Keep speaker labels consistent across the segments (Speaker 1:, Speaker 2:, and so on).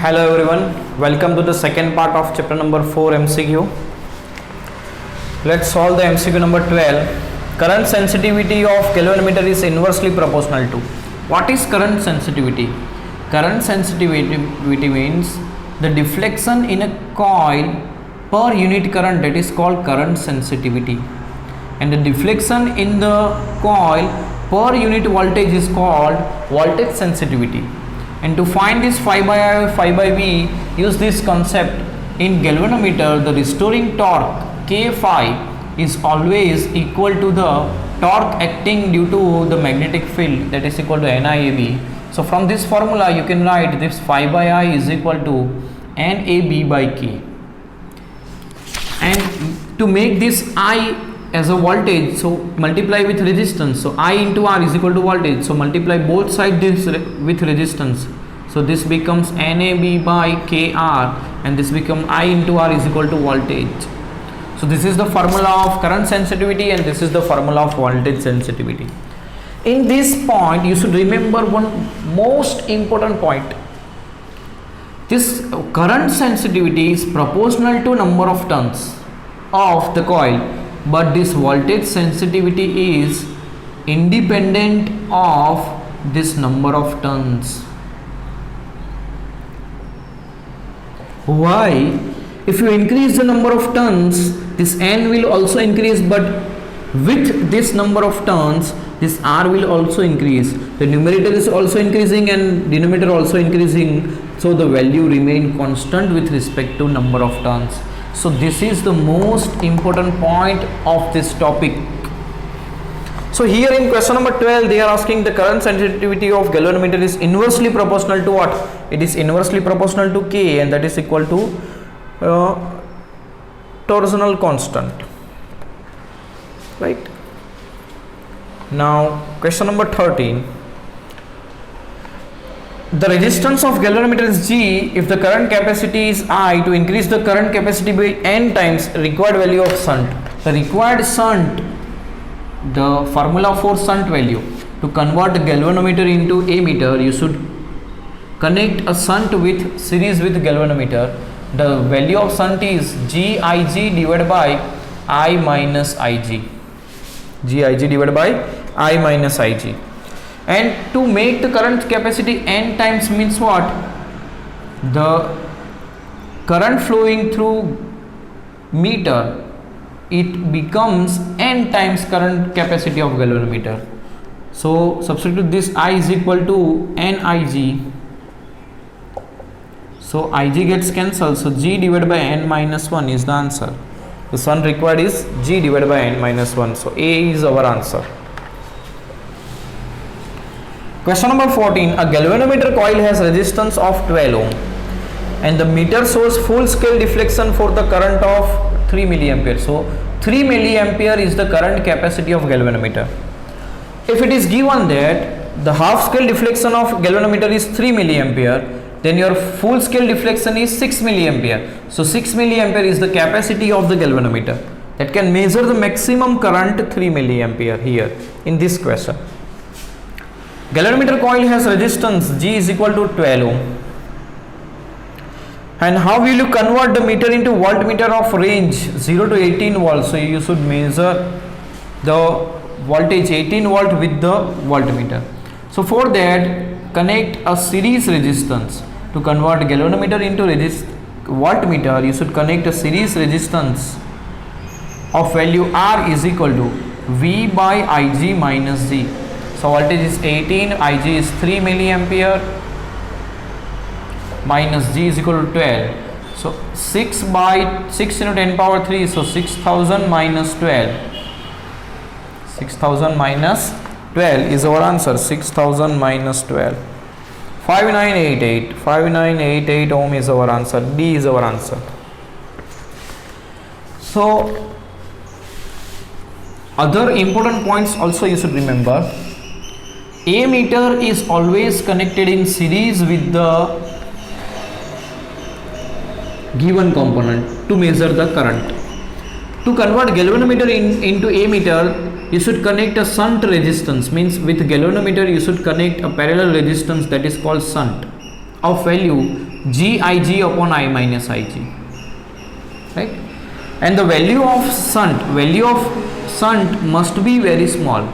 Speaker 1: Hello everyone, welcome to the second part of chapter number 4 MCQ. Let's solve the MCQ number 12. Current sensitivity of galvanometer is inversely proportional to. What is current sensitivity? Current sensitivity means the deflection in a coil per unit current, that is called current sensitivity, and the deflection in the coil per unit voltage is called voltage sensitivity. And to find this phi by I, phi by V, use this concept. In galvanometer, the restoring torque K phi is always equal to the torque acting due to the magnetic field, that is equal to NIAB. So from this formula you can write this phi by I is equal to NAB by K. And to make this I as a voltage, so multiply with resistance, so I into R is equal to voltage, so multiply both sides this with resistance, so this becomes NAB by KR, and this becomes I into R is equal to voltage. So this is the formula of current sensitivity and this is the formula of voltage sensitivity. In this point you should remember one most important point. This current sensitivity is proportional to number of turns of the coil, but this voltage sensitivity is independent of this number of turns. Why? If you increase the number of turns, this N will also increase, but with this number of turns this R will also increase. The numerator is also increasing and denominator also increasing, so the value remain constant with respect to number of turns. So this is the most important point of this topic. So here in question number 12 they are asking the current sensitivity of galvanometer is inversely proportional to what? It is inversely proportional to K, and that is equal to torsional constant, right? Now question number 13. The resistance of galvanometer is G if the current capacity is I. To increase the current capacity by N times required value of shunt. The required shunt, the formula for shunt value, to convert the galvanometer into ammeter, you should connect a shunt with series with galvanometer. The value of shunt is GIG divided by I minus IG. GIG divided by I minus IG. And to make the current capacity N times means what? The current flowing through meter, it becomes N times current capacity of galvanometer. So substitute this I is equal to NIG. So IG gets cancelled, so G divided by N minus 1 is the answer. The shunt required is G divided by N minus 1. So A is our answer. Question number 14. A galvanometer coil has resistance of 12 ohm and the meter shows full scale deflection for the current of 3 milliampere. So 3 milliampere is the current capacity of galvanometer. If it is given that the half scale deflection of galvanometer is 3 milliampere, then your full scale deflection is 6 milliampere. So 6 milliampere is the capacity of the galvanometer that can measure the maximum current 3 milliampere here in this question. Galvanometer coil has resistance G is equal to 12 ohm. And how will you convert the meter into voltmeter of range 0 to 18 volts? So you should measure the voltage 18 volt with the voltmeter. So for that, connect a series resistance. To convert galvanometer into voltmeter, you should connect a series resistance of value R is equal to V by IG minus G. So voltage is 18, IG is 3 milliampere minus G is equal to 12. So 6 by 6 into 10 power 3, so 6000 minus 12. 6000 minus 12 is our answer. 6000 minus 12. 5988 ohm is our answer. D is our answer. So other important points also you should remember. Ammeter is always connected in series with the given component to measure the current. To convert galvanometer into ammeter, you should connect a shunt resistance, means with galvanometer you should connect a parallel resistance, that is called shunt, of value Gig upon I minus Ig, right? And the value of shunt must be very small.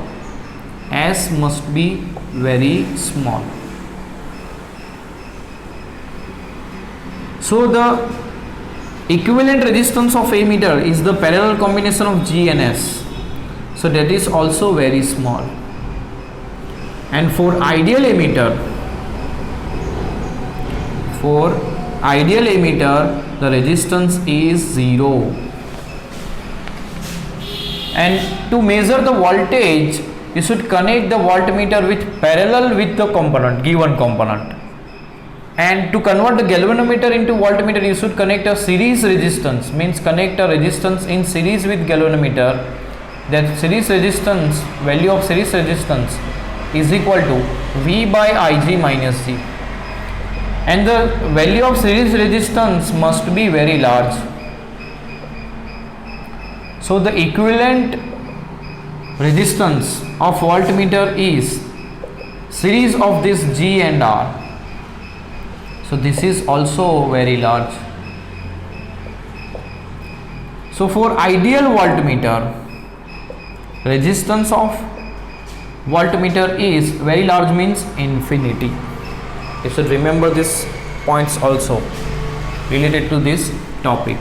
Speaker 1: S must be very small. So the equivalent resistance of ammeter is the parallel combination of G and S. So that is also very small. And for ideal emitter, the resistance is 0. And to measure the voltage, you should connect the voltmeter with parallel with the component, given component. And to convert the galvanometer into voltmeter, you should connect a series resistance, means connect a resistance in series with galvanometer. That series resistance, value of series resistance is equal to V by Ig minus G. And the value of series resistance must be very large. So the equivalent resistance of voltmeter is series of this G and R. So this is also very large. So for ideal voltmeter, resistance of voltmeter is very large, means infinity. You should remember these points also related to this topic.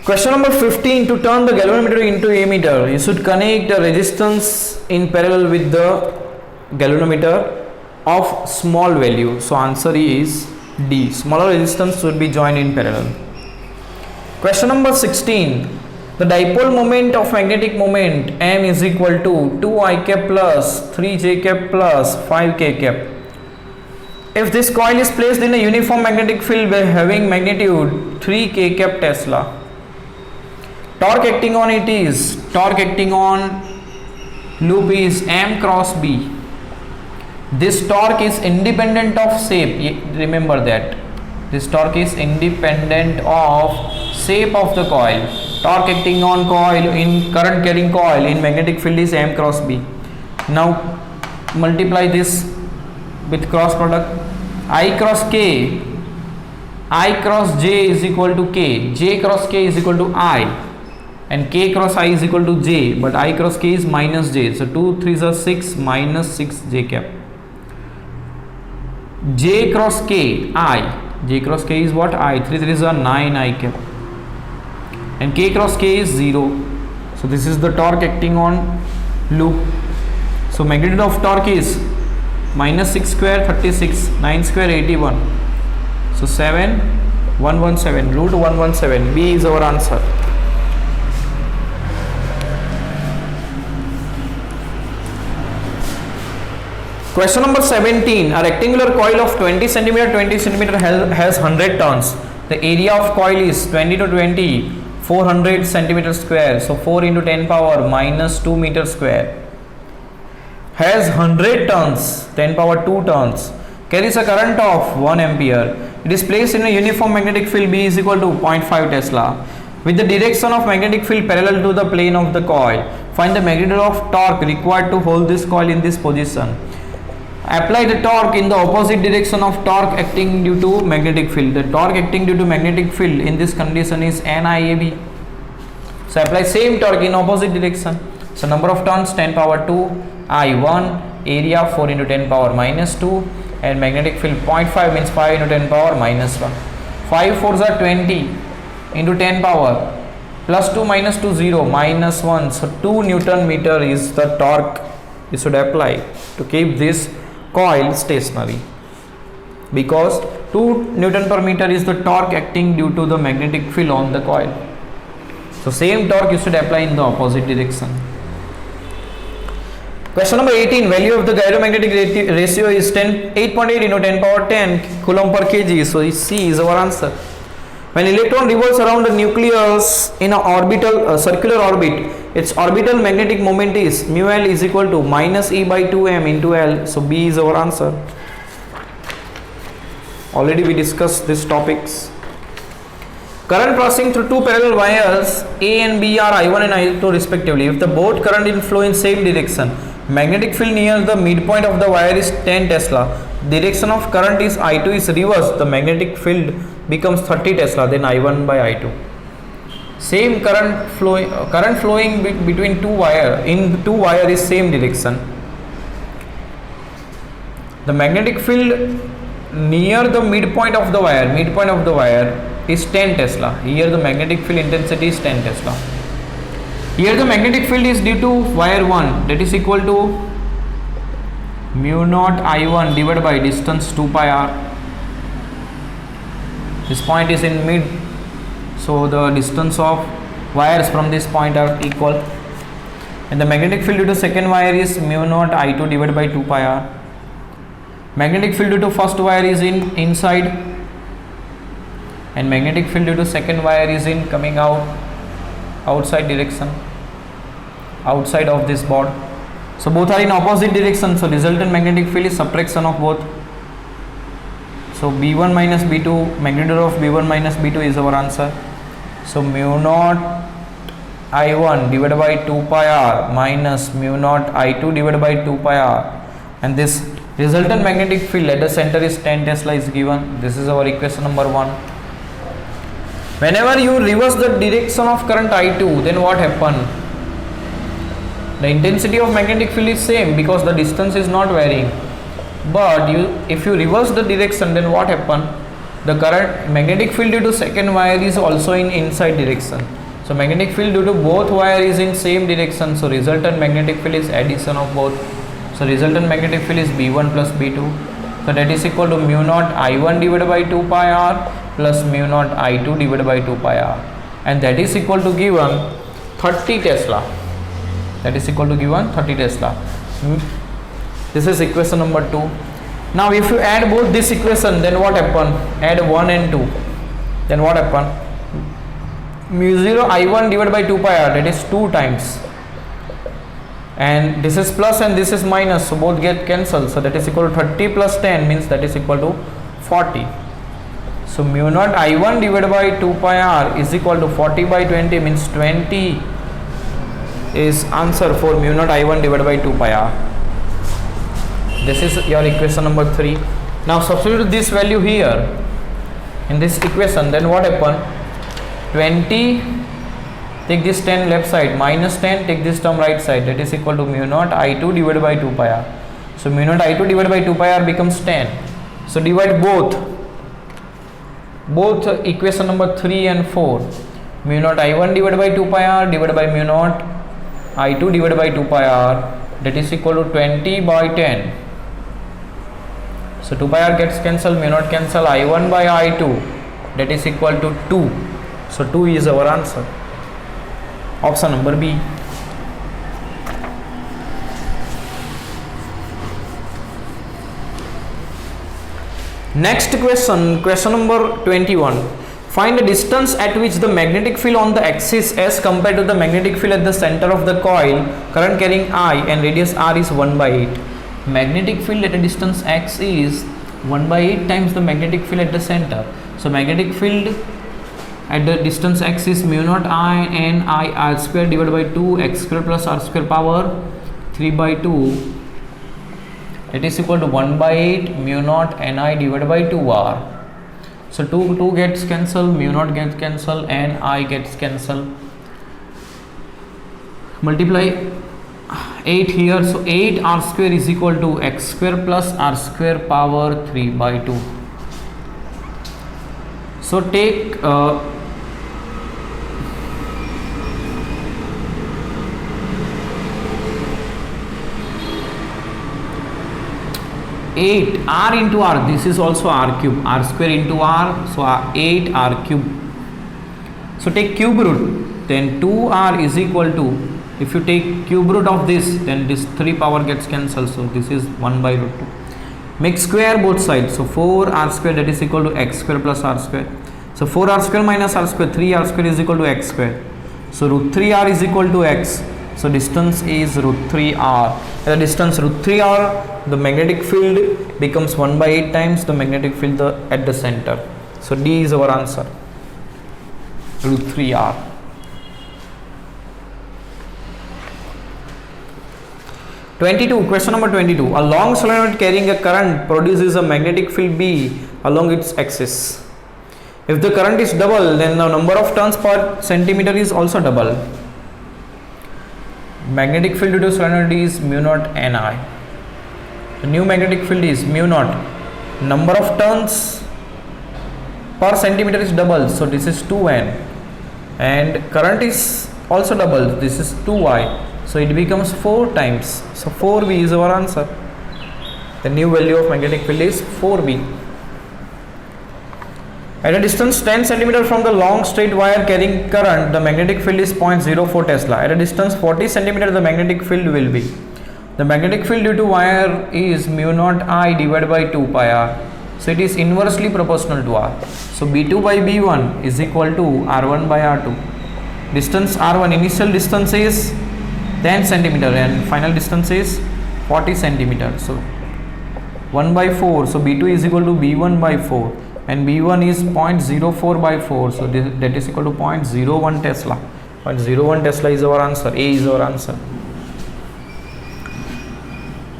Speaker 1: Question number 15. To turn the galvanometer into ammeter, you should connect a resistance in parallel with the galvanometer of small value. So answer is D. Smaller resistance should be joined in parallel. Question number 16. The dipole moment of magnetic moment M is equal to 2 I cap plus 3 j cap plus 5 k cap. If this coil is placed in a uniform magnetic field having magnitude 3 k cap Tesla, torque acting on loop is M cross B. This torque is independent of shape. Remember that. This torque is independent of shape of the coil. Torque acting on coil in current carrying coil in magnetic field is M cross B. Now multiply this with cross product. I cross K, I cross J is equal to K, J cross K is equal to I, and K cross I is equal to J, but I cross K is minus J. So 2 3s are 6 minus 6 J cap. J cross K, I, J cross K is what? I, 3 3s are 9 I cap, and K cross K is 0. So this is the torque acting on loop. So magnitude of torque is minus 6 square 36, 9 square 81. So 7 117, root 117. B is our answer. Question number 17. A rectangular coil of 20 centimeter has 100 turns. The area of coil is 20 to 20, 400 centimeter square. So 4 into 10 power minus 2 meter square. Has 100 turns, 10 power 2 turns. Carries a current of 1 ampere. It is placed in a uniform magnetic field B is equal to 0.5 Tesla. With the direction of magnetic field parallel to the plane of the coil, find the magnitude of torque required to hold this coil in this position. Apply the torque in the opposite direction of torque acting due to magnetic field. The torque acting due to magnetic field in this condition is NIAB. So apply same torque in opposite direction. So number of turns 10 power 2, I1, area 4 into 10 power minus 2, and magnetic field 0.5 means 5 into 10 power minus 1. 5 4s are 20 into 10 power plus 2 minus 2 0 minus 1. So 2 Newton meter is the torque you should apply to keep this coil stationary, because 2 Newton per meter is the torque acting due to the magnetic field on the coil. So same torque you should apply in the opposite direction. Question number 18. Value of the gyromagnetic ratio is 8.8 into 10 power 10 coulomb per kg. So C is our answer. When electron revolves around the nucleus in a circular orbit, its orbital magnetic moment is mu L is equal to minus E by 2m into L. So B is our answer. Already we discussed these topics. Current passing through two parallel wires A and B are I1 and I2 respectively. If the both current flow in same direction, magnetic field near the midpoint of the wire is 10 Tesla. Direction of current is I2 is reverse. The magnetic field becomes 30 Tesla. Then I1 by I2. Same current flowing between two wire is same direction. The magnetic field near the midpoint of the wire is 10 Tesla. Here the magnetic field intensity is 10 Tesla. Here the magnetic field is due to wire 1, that is equal to mu naught I1 divided by distance 2 pi r. This point is in mid, so the distance of wires from this point are equal. And the magnetic field due to second wire is mu naught I2 divided by 2 pi r. Magnetic field due to first wire is inside, and magnetic field due to second wire is in coming outside direction, outside of this board. So both are in opposite direction, so resultant magnetic field is subtraction of both. So B1 minus B2, magnitude of B1 minus B2 is our answer. So mu naught I1 divided by 2 pi r minus mu naught I2 divided by 2 pi r, and this resultant magnetic field at the center is 10 Tesla is given. This is our equation number 1. Whenever you reverse the direction of current I2, then what happen? The intensity of magnetic field is same because the distance is not varying. But if you reverse the direction, then what happen? The current magnetic field due to second wire is also in inside direction. So magnetic field due to both wire is in same direction. So resultant magnetic field is addition of both. So resultant magnetic field is B1 plus B2. So that is equal to mu naught I1 divided by 2 pi r plus mu naught I2 divided by 2 pi r, and that is equal to given 30 Tesla. That is equal to given 30 Tesla. This is equation number 2. Now if you add both this equation, then what happen? Add 1 and 2. Then what happen? Mu 0 I1 divided by 2 pi r, that is 2 times. And this is plus and this is minus, so both get cancelled. So that is equal to 30 plus 10 means that is equal to 40. So mu naught I1 divided by 2 pi r is equal to 40 by 20 means 20 is answer for mu naught I1 divided by 2 pi r. This is your equation number 3. Now substitute this value here in this equation, then what happen? 20, take this 10 left side, minus 10, take this term right side, that is equal to mu naught I2 divided by 2 pi r. So mu naught I2 divided by 2 pi r becomes 10. So divide both equation number 3 and 4. Mu naught I1 divided by 2 pi r divided by mu naught I2 divided by 2 pi r, that is equal to 20 by 10. So 2 pi r gets cancelled, mu naught cancel, I1 by I2, that is equal to 2. So 2 is our answer. Option number B. Next question, question number 21. Find the distance at which the magnetic field on the axis S compared to the magnetic field at the center of the coil, current carrying I and radius R is 1 by 8. Magnetic field at a distance x is 1 by 8 times the magnetic field at the center. So magnetic field at the distance x is mu naught I n I r square divided by 2 x square plus r square power 3 by 2. It is equal to 1 by 8 mu naught ni divided by 2r. So 2 gets cancelled, mu naught gets cancelled, and I gets cancelled. Multiply 8 here, so 8 r square is equal to x square plus r square power 3 by 2. So take 8 r into r, this is also r cube, r square into r, so 8 r cube. So take cube root, then 2r is equal to, if you take cube root of this, then this 3 power gets cancelled, so this is 1 by root 2. Make square both sides, so 4r square, that is equal to x square plus r square. So 4r square minus r square, 3r square is equal to x square. So root 3r is equal to x. So distance is root 3r. At the distance root 3r, the magnetic field becomes 1 by 8 times the magnetic field at the center. So D is our answer, root 3r. 22, question number 22. A long solenoid carrying a current produces a magnetic field B along its axis. If the current is double, then the number of turns per centimeter is also double. Magnetic field due to solenoid is mu naught Ni. The new magnetic field is mu naught. Number of turns per centimeter is double, so this is 2N. And current is also double, this is 2I. So it becomes 4 times. So 4B is our answer. The new value of magnetic field is 4B. At a distance 10 cm from the long straight wire carrying current, the magnetic field is 0.04 Tesla. At a distance 40 cm, the magnetic field will be. The magnetic field due to wire is mu naught I divided by 2 pi r. So it is inversely proportional to r. So B2 by B1 is equal to R1 by R2. Distance R1, initial distance is 10 centimeter and final distance is 40 centimeter. So 1 by 4. So B2 is equal to B1 by 4 and B1 is 0.04 by 4. So that is equal to 0.01 Tesla. 0.01 Tesla is our answer. A is our answer.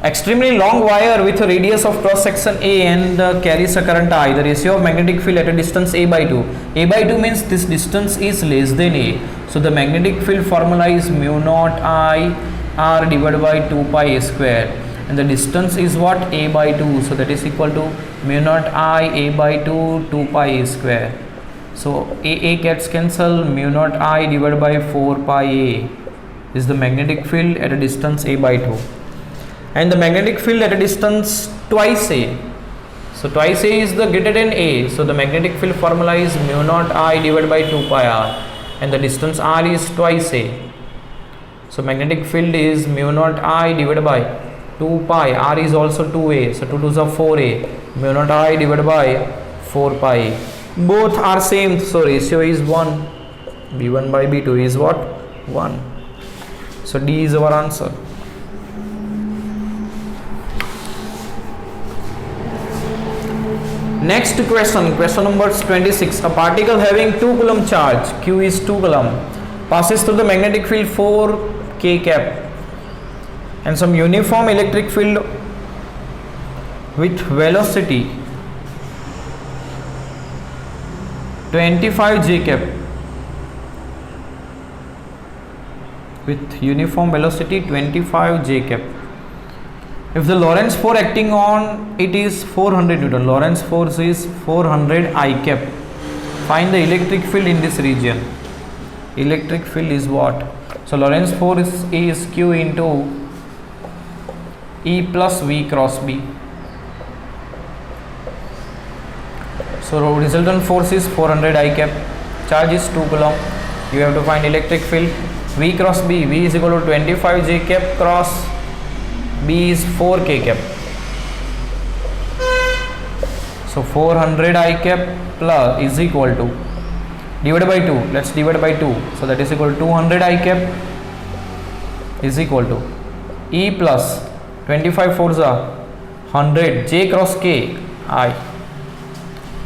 Speaker 1: Extremely long wire with a radius of cross section A and carries a current I. The ratio of magnetic field at a distance A by 2. A by 2 means this distance is less than A. So the magnetic field formula is mu naught I R divided by 2 pi A square. And the distance is what? A by 2. So that is equal to mu naught I A by 2 2 pi A square. So A gets cancelled. Mu naught I divided by 4 pi A is the magnetic field at a distance A by 2. And the magnetic field at a distance twice A. So twice A is the greater than A. So the magnetic field formula is mu naught I divided by 2 pi r. And the distance r is twice A. So magnetic field is mu naught I divided by 2 pi. R is also 2A. So 2 2s are 4A. Mu naught I divided by 4 pi. Both are same. So ratio is 1. B1 by B2 is what? 1. So D is our answer. Next question, question number 26. A particle having 2 coulomb charge, Q is 2 coulomb, passes through the magnetic field 4 K cap and some uniform electric field with velocity 25 J cap with uniform velocity 25 J cap. If the Lorentz force acting on it is 400 Newton, Lorentz force is 400 I cap. Find the electric field in this region. Electric field is what? So Lorentz force is Q into E plus V cross B. So resultant force is 400 I cap. Charge is 2 coulomb. You have to find electric field. V cross B. V is equal to 25 J cap cross B is 4 K cap. So 400 I cap plus is equal to divided by 2. Let's divide by 2. So that is equal to 200 I cap is equal to E plus 25 4s are 100 J cross K I.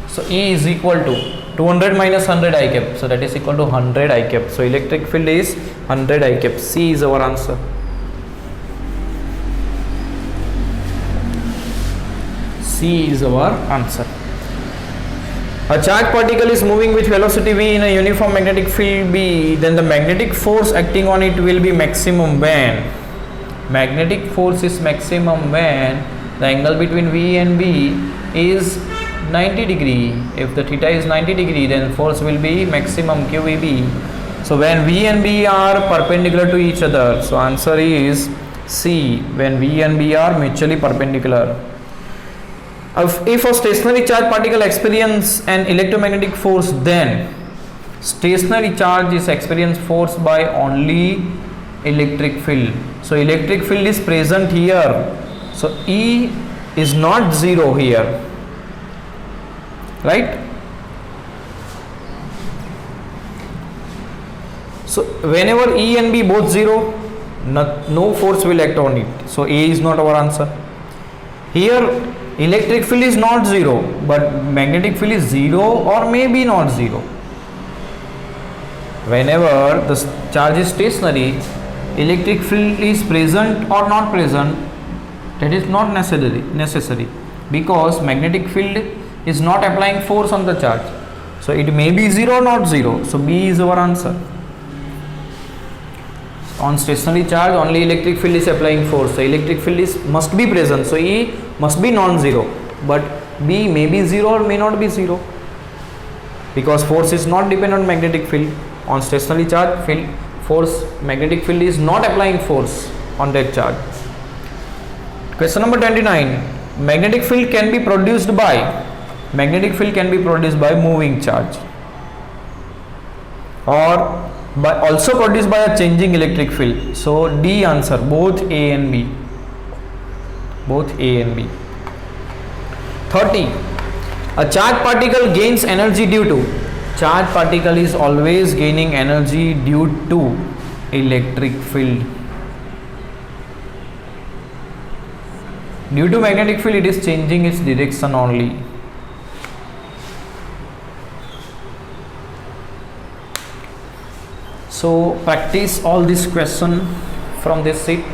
Speaker 1: So E is equal to 200 minus 100 I cap. So that is equal to 100 I cap. So electric field is 100 I cap. C is our answer. C is our answer. A charged particle is moving with velocity v in a uniform magnetic field B, then the magnetic force acting on it will be maximum when magnetic force is maximum when the angle between V and B is 90 degree. If the theta is 90 degree, then force will be maximum QVB. So when V and B are perpendicular to each other, so answer is C, when V and B are mutually perpendicular. If a stationary charge particle experience an electromagnetic force, then stationary charge is experienced force by only electric field. So electric field is present here. So E is not 0 here, right? So whenever E and B both 0, no force will act on it. So A is not our answer. Here electric field is not 0, but magnetic field is 0 or maybe not 0. Whenever the charge is stationary, electric field is present or not present, that is not necessary because magnetic field is not applying force on the charge. So it may be 0 or not 0. So B is our answer. On stationary charge only electric field is applying force, so electric field must be present, so E must be non-zero, but B may be 0 or may not be 0 because force is not dependent on magnetic field. On stationary charge field force, magnetic field is not applying force on that charge. Question number 29. Magnetic field can be produced by moving charge or also produced by a changing electric field. So D answer, both A and B. 30. A charged particle gains energy due to, charged particle is always gaining energy due to electric field. Due to magnetic field it is changing its direction only. So practice all this question from this sheet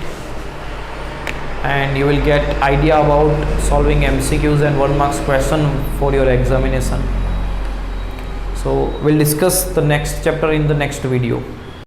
Speaker 1: and you will get idea about solving MCQs and 1 marks question for your examination. So we'll discuss the next chapter in the next video.